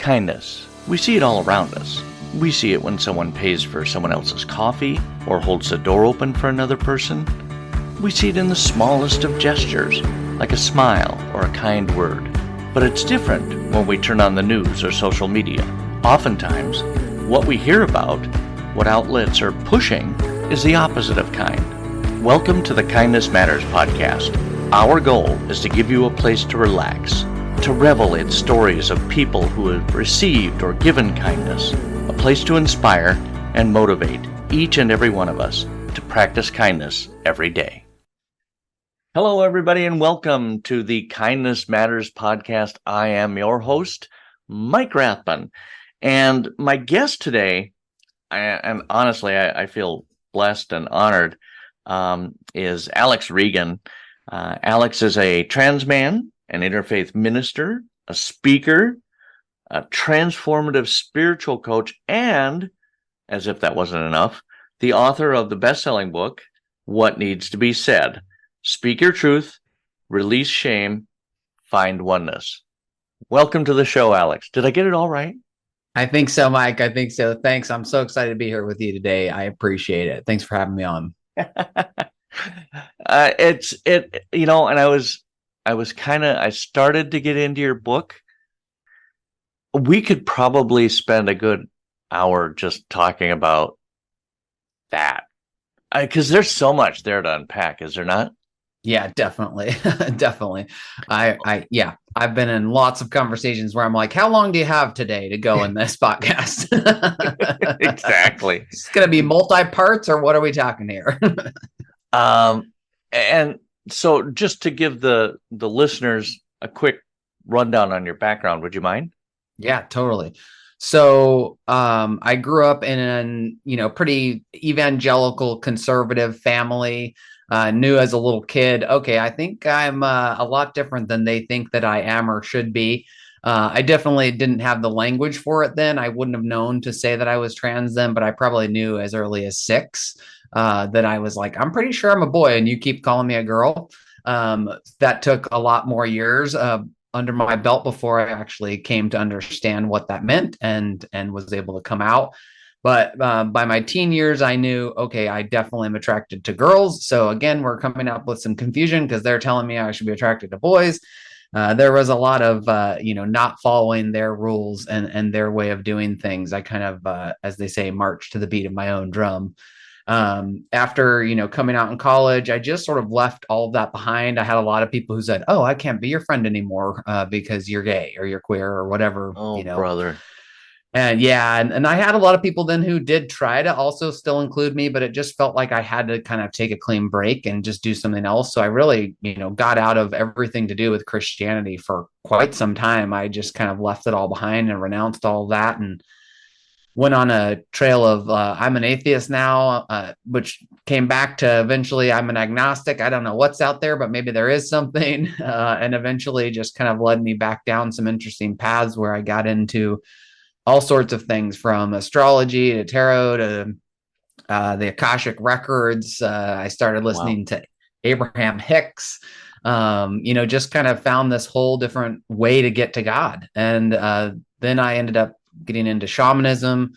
Kindness. We see it all around us. We see it when someone pays for someone else's coffee or holds the door open for another person. We see it in the smallest of gestures, like a smile or a kind word. But it's different when we turn on the news or social media. Oftentimes, what we hear about, what outlets are pushing, is the opposite of kind. Welcome to the Kindness Matters podcast. Our goal is to give you a place to relax, to revel in stories of people who have received or given kindness, a place to inspire and motivate each and every one of us to practice kindness every day. Hello, everybody, and welcome to the Kindness Matters podcast. I am your host, Mike Rathbun, and my guest today, and honestly, I feel blessed and honored, is Alex Regan. Alex is a trans man, an interfaith minister, a speaker, a transformative spiritual coach, and, as if that wasn't enough, the author of the best-selling book, What Needs to Be Said: Speak Your Truth, Release Shame, Find Oneness. Welcome to the show, Alex. Did I get it all right? I think so, Mike. I think so. Thanks. I'm so excited to be here with you today. I appreciate it. Thanks for having me on. I started to get into your book. We could probably spend a good hour just talking about that, because there's so much there to unpack, is there not? Yeah, definitely. Definitely. I've been in lots of conversations where I'm like, how long do you have today to go in this podcast? Exactly. It's going to be multi-parts, or what are we talking here? And so just to give the listeners a quick rundown on your background, would you mind? Yeah, totally. So I grew up in an, pretty evangelical conservative family. Knew as a little kid, okay, I think I'm a lot different than they think that I am or should be. I definitely didn't have the language for it then. I wouldn't have known to say that I was trans then, but I probably knew as early as 6 that I was like, I'm pretty sure I'm a boy and you keep calling me a girl. That took a lot more years under my belt before I actually came to understand what that meant and was able to come out. But by my teen years, I knew, okay, I definitely am attracted to girls. So again, we're coming up with some confusion because they're telling me I should be attracted to boys. There was a lot of, not following their rules and their way of doing things. I kind of, as they say, marched to the beat of my own drum. After, coming out in college, I just sort of left all of that behind. I had a lot of people who said, oh, I can't be your friend anymore because you're gay or you're queer or whatever, Oh, brother. And yeah, and I had a lot of people then who did try to also still include me, but it just felt like I had to kind of take a clean break and just do something else. So I really, got out of everything to do with Christianity for quite some time. I just kind of left it all behind and renounced all of that and went on a trail of I'm an atheist now, which came back to eventually I'm an agnostic. I don't know what's out there, but maybe there is something. And eventually just kind of led me back down some interesting paths where I got into all sorts of things from astrology to tarot to the Akashic records. I started listening to Abraham Hicks, just kind of found this whole different way to get to God. And then I ended up getting into shamanism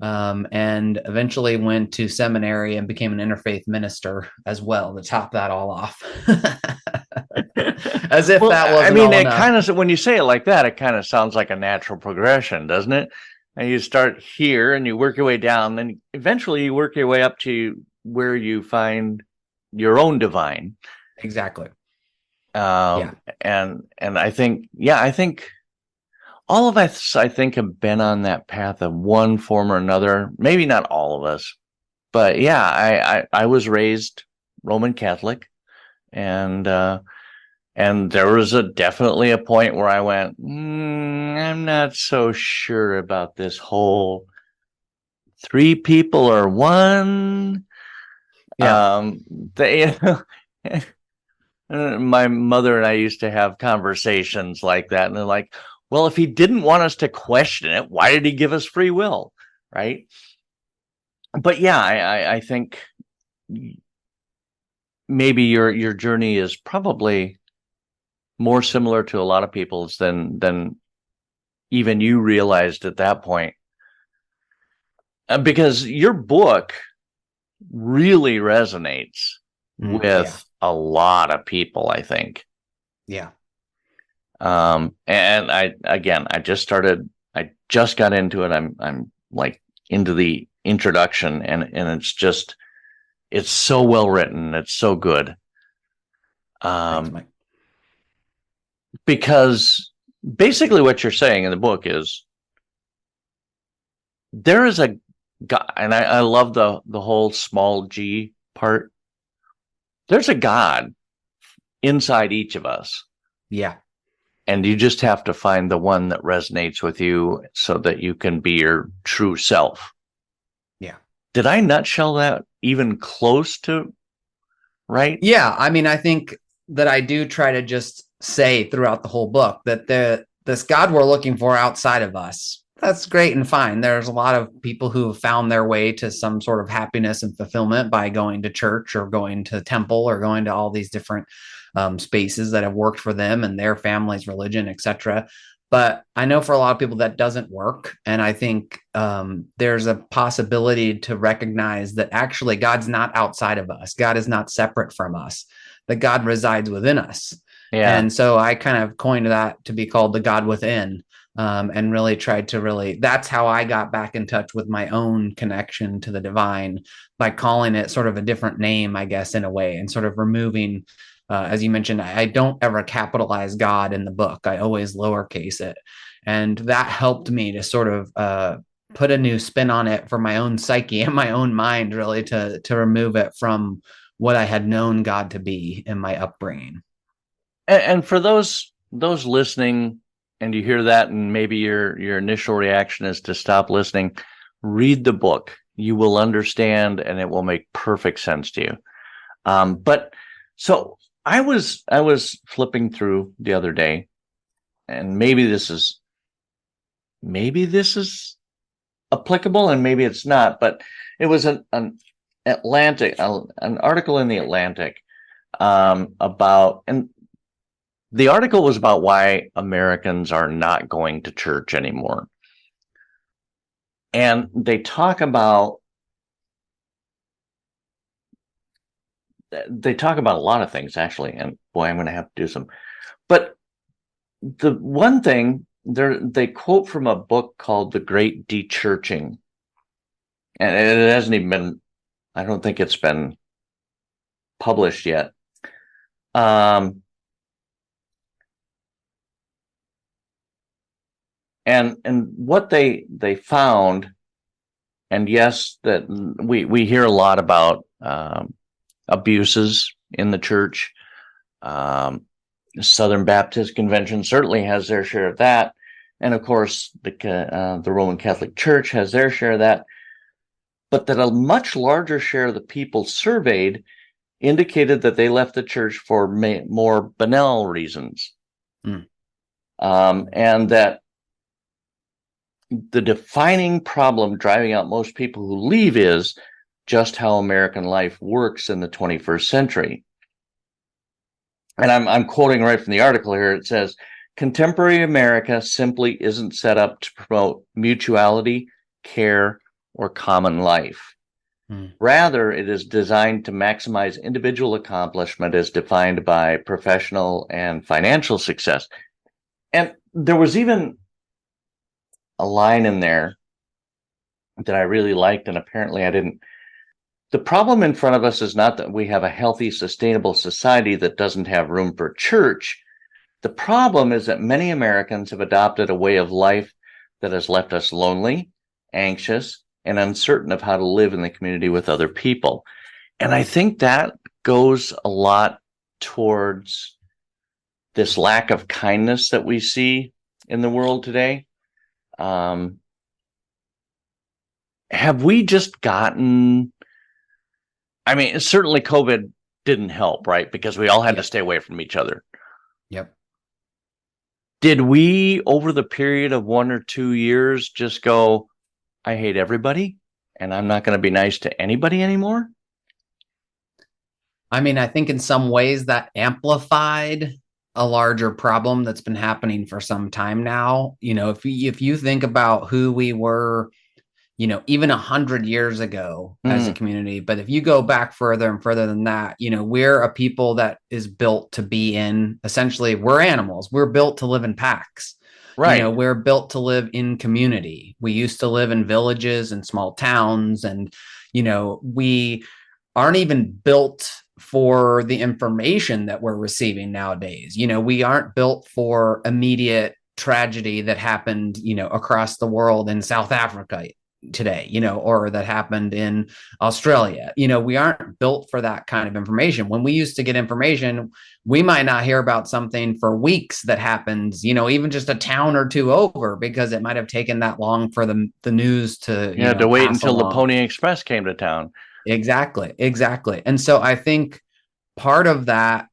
and eventually went to seminary and became an interfaith minister as well to top that all off. As if that wasn't all enough. Kind of, when you say it like that, it kind of sounds like a natural progression, doesn't it? And you start here and you work your way down, then eventually you work your way up to where you find your own divine. Exactly. And I think all of us, have been on that path of one form or another. Maybe not all of us, but yeah, I was raised Roman Catholic, and there was definitely a point where I went, I'm not so sure about this whole 3 people or one. Yeah. My mother and I used to have conversations like that, and they're like, well, if he didn't want us to question it, why did he give us free will? Right. But yeah, I think maybe your journey is probably more similar to a lot of people's than even you realized at that point? Because your book really resonates Yeah. with a lot of people, I think. Yeah. And I just got into it. I'm like into the introduction, and it's so well written. It's so good. Thanks, Mike. Because basically what you're saying in the book is there is a God, and I love the whole small g part. There's a God inside each of us. Yeah. And you just have to find the one that resonates with you so that you can be your true self. Yeah. Did I nutshell that even close to right? Yeah. I mean, I think that I do try to just say throughout the whole book that this God we're looking for outside of us, that's great and fine. There's a lot of people who have found their way to some sort of happiness and fulfillment by going to church or going to temple or going to all these different spaces that have worked for them and their family's religion, etc. But I know for a lot of people that doesn't work. And I think there's a possibility to recognize that actually God's not outside of us. God is not separate from us, that God resides within us. Yeah. And so I kind of coined that to be called the God within, and really tried to that's how I got back in touch with my own connection to the divine by calling it sort of a different name, I guess, in a way, and sort of removing, as you mentioned, I don't ever capitalize God in the book. I always lowercase it. And that helped me to sort of put a new spin on it for my own psyche and my own mind, really, to remove it from what I had known God to be in my upbringing. And for those listening, and you hear that, and maybe your initial reaction is to stop listening, read the book. You will understand, and it will make perfect sense to you. But so I was flipping through the other day, and maybe this is applicable, and maybe it's not. But it was an article in the Atlantic about, and the article was about why Americans are not going to church anymore. And they talk about a lot of things, actually. And boy, I'm going to have to do some. But the one thing, they quote from a book called The Great Dechurching. And it hasn't even been, I don't think it's been published yet. And what they found, and yes, that we hear a lot about abuses in the church. Southern Baptist Convention certainly has their share of that, and of course the Roman Catholic Church has their share of that. But that a much larger share of the people surveyed indicated that they left the church for more banal reasons, and that the defining problem driving out most people who leave is just how American life works in the 21st century. And I'm quoting right from the article here. It says, contemporary America simply isn't set up to promote mutuality, care, or common life. Rather, it is designed to maximize individual accomplishment as defined by professional and financial success. And there was even a line in there that I really liked, and apparently I didn't. The problem in front of us is not that we have a healthy, sustainable society that doesn't have room for church. The problem is that many Americans have adopted a way of life that has left us lonely, anxious, and uncertain of how to live in the community with other people. And I think that goes a lot towards this lack of kindness that we see in the world today. Have we just gotten, I mean, certainly COVID didn't help, right? Because we all had to stay away from each other. Yep. Did we, over the period of 1 or 2 years, just go, I hate everybody, and I'm not going to be nice to anybody anymore? I mean, I think in some ways that amplified a larger problem that's been happening for some time now. If you think about who we were, even 100 years ago as a Mm, community, but if you go back further and further than that, we're a people that is built to be in, essentially, we're animals. We're built to live in packs. right. We're built to live in community. We used to live in villages and small towns, and we aren't even built for the information that we're receiving nowadays. We aren't built for immediate tragedy that happened, across the world in South Africa today, or that happened in Australia. We aren't built for that kind of information. When we used to get information, we might not hear about something for weeks that happens, even just a town or two over, because it might have taken that long for the news to, You had to wait pass until the along. Pony Express came to town. Exactly. And so I think part of that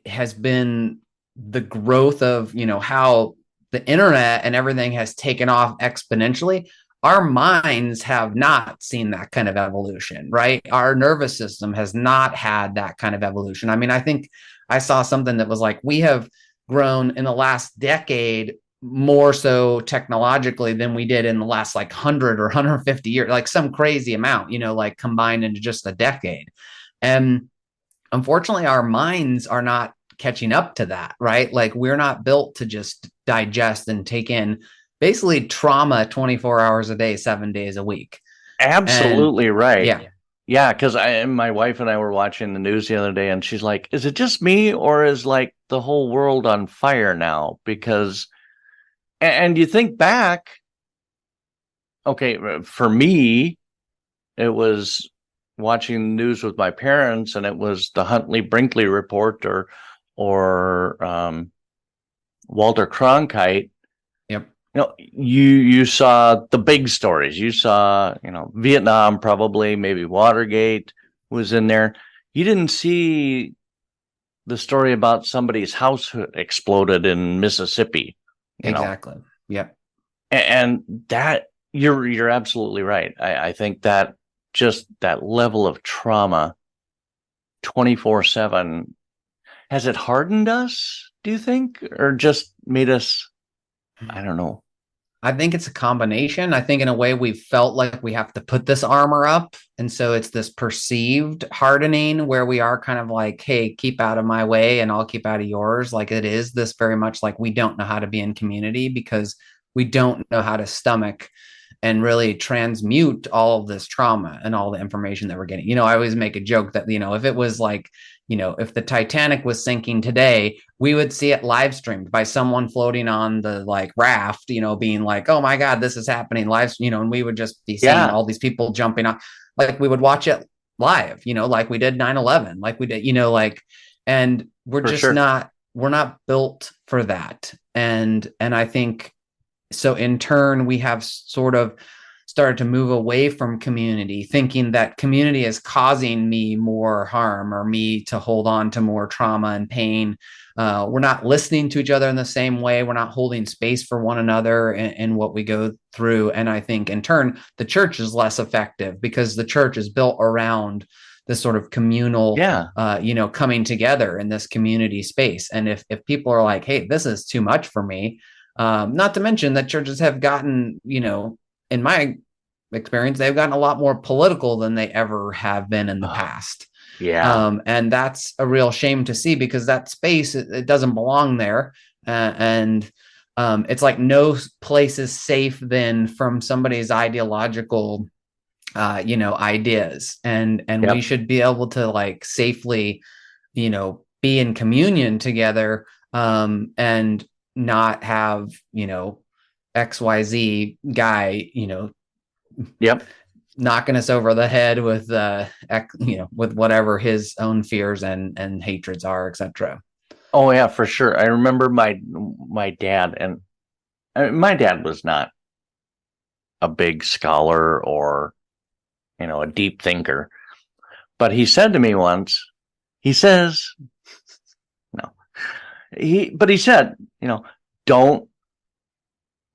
has been the growth of, how the internet and everything has taken off exponentially. Our minds have not seen that kind of evolution, right? Our nervous system has not had that kind of evolution. I mean, I think I saw something that was like, we have grown in the last decade more so technologically than we did in the last like 100 or 150 years, like some crazy amount, like combined into just a decade. And unfortunately, our minds are not catching up to that, right? Like, we're not built to just digest and take in basically trauma 24 hours a day, 7 days a week. And Absolutely right. yeah, Yeah, because my wife and I were watching the news the other day, and she's like, "Is it just me, or is like the whole world on fire now?" Because, and you think back, okay, for me, it was watching the news with my parents, and it was the Huntley Brinkley report, or Walter Cronkite. yep, You saw the big stories. You saw, Vietnam, probably, maybe Watergate was in there. You didn't see the story about somebody's house exploded in Mississippi, you know. exactly. Yep. And that, you're absolutely right. I think that just that level of trauma 24/7, has it hardened us, do you think? Or just made us, I don't know. I think it's a combination. I think in a way we've felt like we have to put this armor up. And so it's this perceived hardening where we are kind of like, hey, keep out of my way and I'll keep out of yours. Like, it is this very much like we don't know how to be in community because we don't know how to stomach and really transmute all of this trauma and all the information that we're getting. I always make a joke that, if it was like, if the Titanic was sinking today, we would see it live streamed by someone floating on the like raft, being like, oh my God, this is happening live, and we would just be seeing Yeah, all these people jumping on, like we would watch it live, like we did 9/11, like we did, like, and we're for just sure. we're not built for that. And I think so in turn, we have sort of started to move away from community, thinking that community is causing me more harm or me to hold on to more trauma and pain. We're not listening to each other in the same way. We're not holding space for one another in what we go through. And I think in turn, the church is less effective because the church is built around this sort of communal, Yeah. coming together in this community space. And if people are like, hey, this is too much for me, not to mention that churches have gotten, in my experience, they've gotten a lot more political than they ever have been in the past. Yeah. And that's a real shame to see because that space, it doesn't belong there. And it's like no place is safe then from somebody's ideological, ideas. And we Yep. should be able to like safely, be in communion together, and not have, XYZ guy, Yep. knocking us over the head with with whatever his own fears and hatreds are, etc. Oh yeah, for sure. I remember my dad, and my dad was not a big scholar or a deep thinker, but he said to me once, he says, no, he said, don't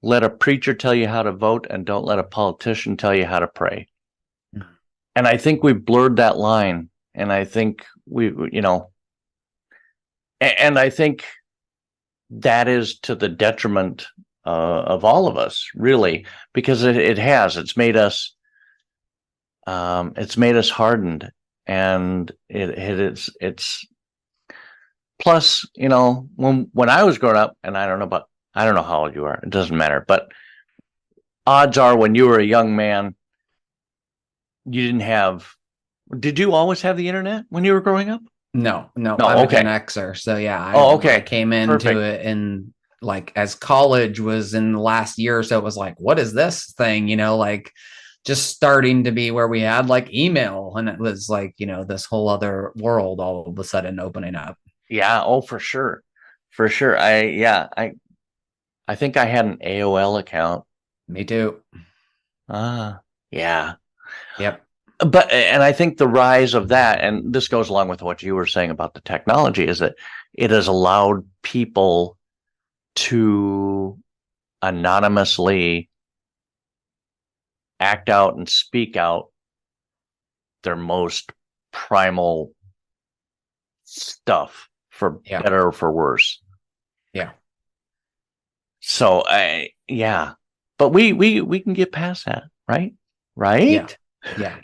let a preacher tell you how to vote, and don't let a politician tell you how to pray. Mhm. And I think we blurred that line, and I think we And I think that is to the detriment of all of us, really, because it's made us hardened, and it's plus, when I was growing up, and I don't know how old you are, it doesn't matter, but odds are when you were a young man, you didn't have. Did you always have the internet when you were growing up? No, no, No. I'm a Gen Okay. Xer. So yeah, Oh, I okay. came into Perfect. it in like as college was in the last year or so, it was like, what is this thing? Like just starting to be where we had like email, and it was like, this whole other world all of a sudden opening up. Yeah. Oh, for sure. For sure. I think I had an AOL account. Me too. Ah, yeah. Yep. And I think the rise of that, and this goes along with what you were saying about the technology, is that it has allowed people to anonymously act out and speak out their most primal stuff, for Yeah. better or for worse. Yeah. So yeah, but we can get past that, right? Yeah. Right? Yeah.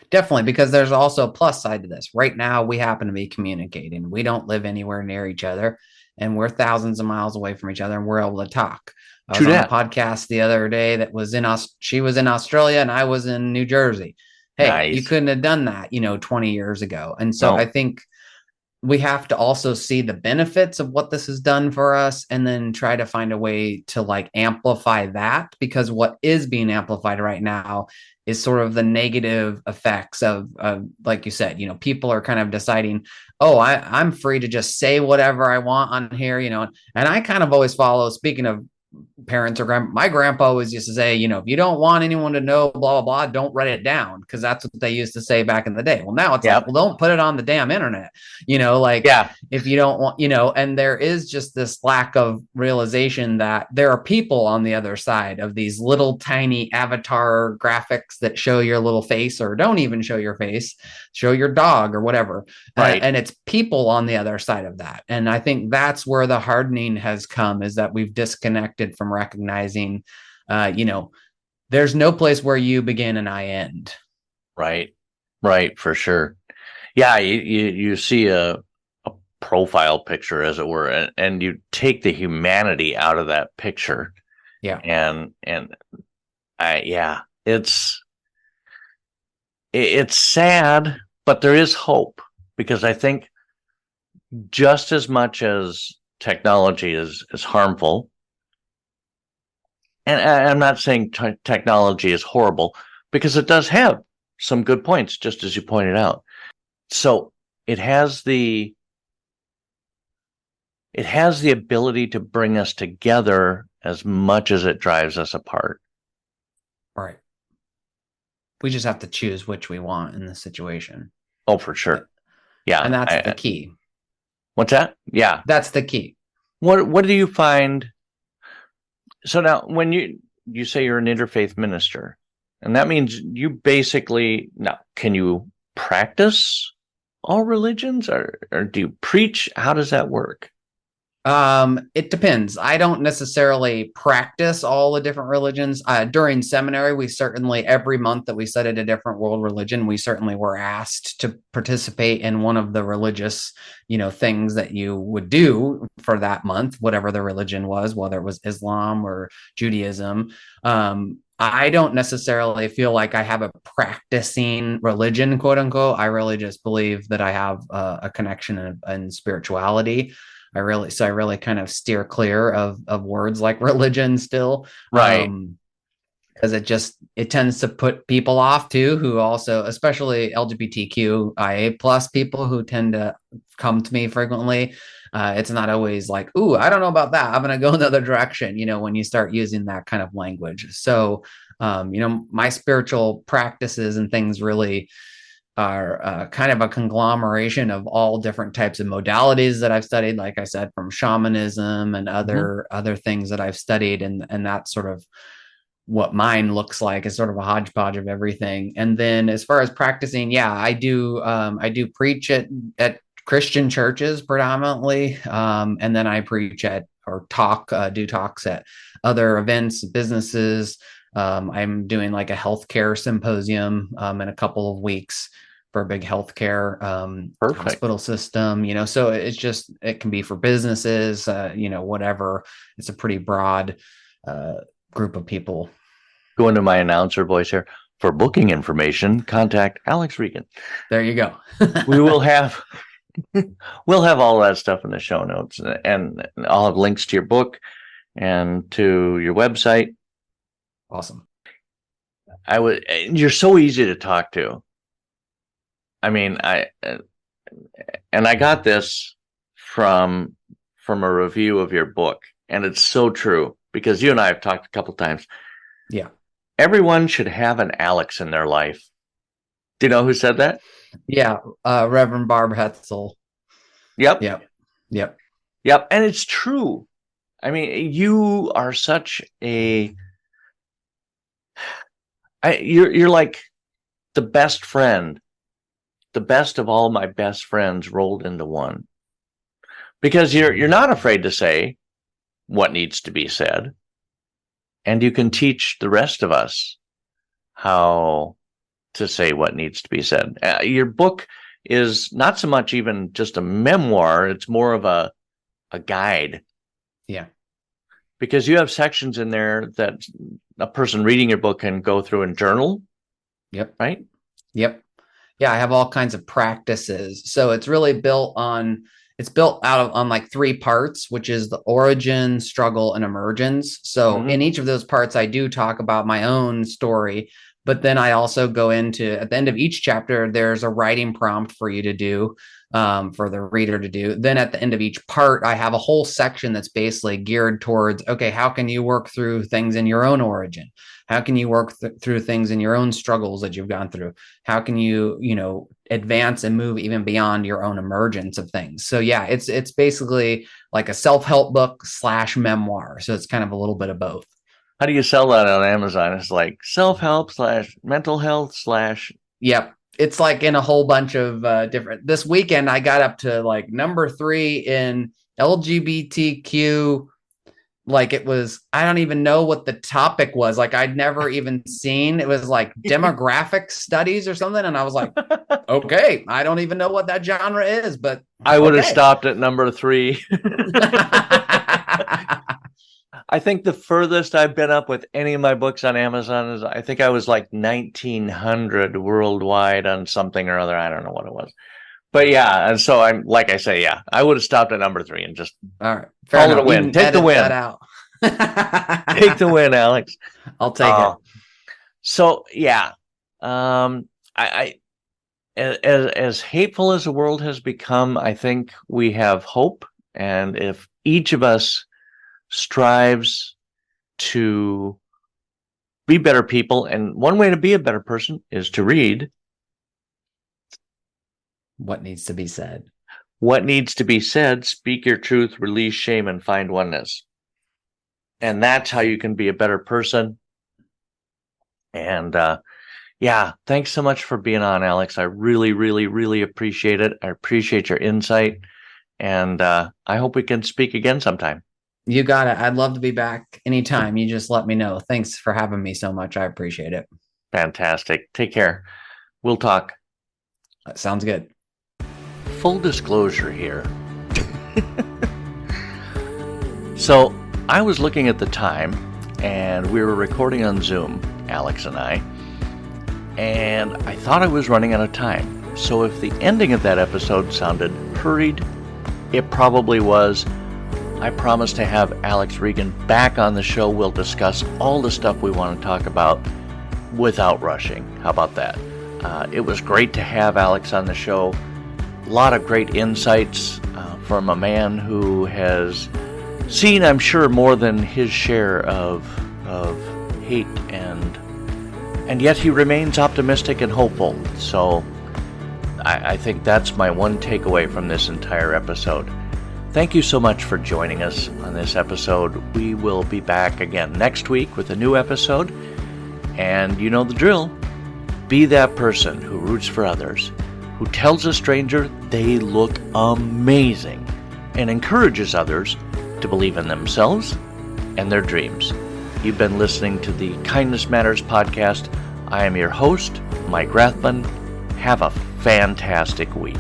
Definitely, because there's also a plus side to this. Right now, we happen to be communicating. We don't live anywhere near each other, and we're thousands of miles away from each other, and we're able to talk. I was True on a that. podcast the other day that was she was in Australia and I was in New Jersey. Hey, you Nice. couldn't have done that, 20 years ago. And so I No. think we have to also see the benefits of what this has done for us and then try to find a way to like amplify that, because what is being amplified right now is sort of the negative effects of like you said, people are kind of deciding, oh, I'm free to just say whatever I want on here, and I kind of always follow, speaking of parents or my grandpa always used to say, if you don't want anyone to know, blah, blah, blah, don't write it down. Cause that's what they used to say back in the day. Well, now it's like, Yep. well, don't put it on the damn internet, like Yeah. if you don't want, and there is just this lack of realization that there are people on the other side of these little tiny avatar graphics that show your little face or don't even show your face, show your dog or whatever. Right. And it's people on the other side of that. And I think that's where the hardening has come, is that we've disconnected from recognizing, there's no place where you begin and I end. Right. Right. For sure. Yeah. You see a profile picture, as it were, and you take the humanity out of that picture, Yeah. and yeah, it's sad, but there is hope, because I think just as much as technology is harmful, and I'm not saying technology is horrible, because it does have some good points, just as you pointed out. So it has the it has the ability to bring us together as much as it drives us apart. Right. We just have to choose which we want in this situation. Oh, for sure. Yeah. And that's the key. What's that? Yeah. That's the key. What do you find? So now, when you say you're an interfaith minister, and that means you basically, now, can you practice all religions, or do you preach? How does that work? It depends. I don't necessarily practice all the different religions. During seminary, we certainly, every month that we studied a different world religion, we certainly were asked to participate in one of the religious, things that you would do for that month, whatever the religion was, whether it was Islam or Judaism. I don't necessarily feel like I have a practicing religion, quote unquote. I really just believe that I have a connection and spirituality. I really kind of steer clear of words like religion still. Right. Because it tends to put people off too, who also, especially LGBTQIA plus people who tend to come to me frequently. It's not always like, ooh, I don't know about that, I'm going to go another direction, when you start using that kind of language. So, my spiritual practices and things really are kind of a conglomeration of all different types of modalities that I've studied, like I said, from shamanism and Mm-hmm. other things that I've studied, and that's sort of what mine looks like, is sort of a hodgepodge of everything. And then as far as practicing, yeah, I do preach at Christian churches predominantly. And then I preach at or do talks at other events, businesses. I'm doing like a healthcare symposium in a couple of weeks for a big healthcare hospital system, so it can be for businesses, whatever. It's a pretty broad group of people. Go into my announcer voice here. For booking information, contact Alex Regan. There you go. We'll have all that stuff in the show notes, and I'll have links to your book and to your website. Awesome. You're so easy to talk to. I mean, I got this from a review of your book, and it's so true, because you and I have talked a couple times. Yeah. Everyone should have an Alex in their life. Do you know who said that? Yeah, Reverend Barb Hetzel. Yep. And it's true. I mean, you are such you're like the best friend, the best of all my best friends rolled into one, because you're not afraid to say what needs to be said, and you can teach the rest of us how to say what needs to be said. Your book is not so much even just a memoir, it's more of a guide. Yeah. Because you have sections in there that a person reading your book can go through and journal. Yep. Right? Yep. Yeah, I have all kinds of practices. So it's really built on like 3 parts, which is the origin, struggle, and emergence. So in each of those parts, I do talk about my own story, but then I also go into, at the end of each chapter, there's a writing prompt for you to do, for the reader to do. Then at the end of each part, I have a whole section that's basically geared towards, okay, how can you work through things in your own origin? How can you work through things in your own struggles that you've gone through? How can you, advance and move even beyond your own emergence of things? So yeah, it's basically like a self-help book / memoir. So it's kind of a little bit of both. How do you sell that on Amazon? It's like self-help / mental health / Yep. It's like in a whole bunch of different. This weekend, I got up to like number 3 in LGBTQ. Like it was, I don't even know what the topic was. Like I'd never even seen, it was like demographic studies or something. And I was like, okay, I don't even know what that genre is, but I would have stopped at number 3. I think the furthest I've been up with any of my books on Amazon is, I think I was like 1900 worldwide on something or other. I don't know what it was. But yeah, and so I'm like I say, yeah, I would have stopped at number 3 and just all right, call it a win. Take the win. That out. Take the win, Alex. I'll take it. So yeah, as hateful as the world has become, I think we have hope, and if each of us strives to be better people, and one way to be a better person is to read What Needs to Be Said. What Needs to Be Said, Speak Your Truth, Release Shame, and Find Oneness. And that's how you can be a better person. And yeah, thanks so much for being on, Alex. I really, really, really appreciate it. I appreciate your insight. And I hope we can speak again sometime. You got it. I'd love to be back anytime. You just let me know. Thanks for having me so much. I appreciate it. Fantastic. Take care. We'll talk. Sounds good. Full disclosure here. So I was looking at the time, and we were recording on Zoom, Alex and I thought I was running out of time. So if the ending of that episode sounded hurried, it probably was. I promise to have Alex Regan back on the show. We'll discuss all the stuff we want to talk about without rushing. How about that? It was great to have Alex on the show. A lot of great insights from a man who has seen, I'm sure, more than his share of hate, and yet he remains optimistic and hopeful. So I think that's my one takeaway from this entire episode. Thank you so much for joining us on this episode. We will be back again next week with a new episode. And you know the drill. Be that person who roots for others who tells a stranger they look amazing and encourages others to believe in themselves and their dreams. You've been listening to the Kindness Matters podcast. I am your host, Mike Rathbun. Have a fantastic week.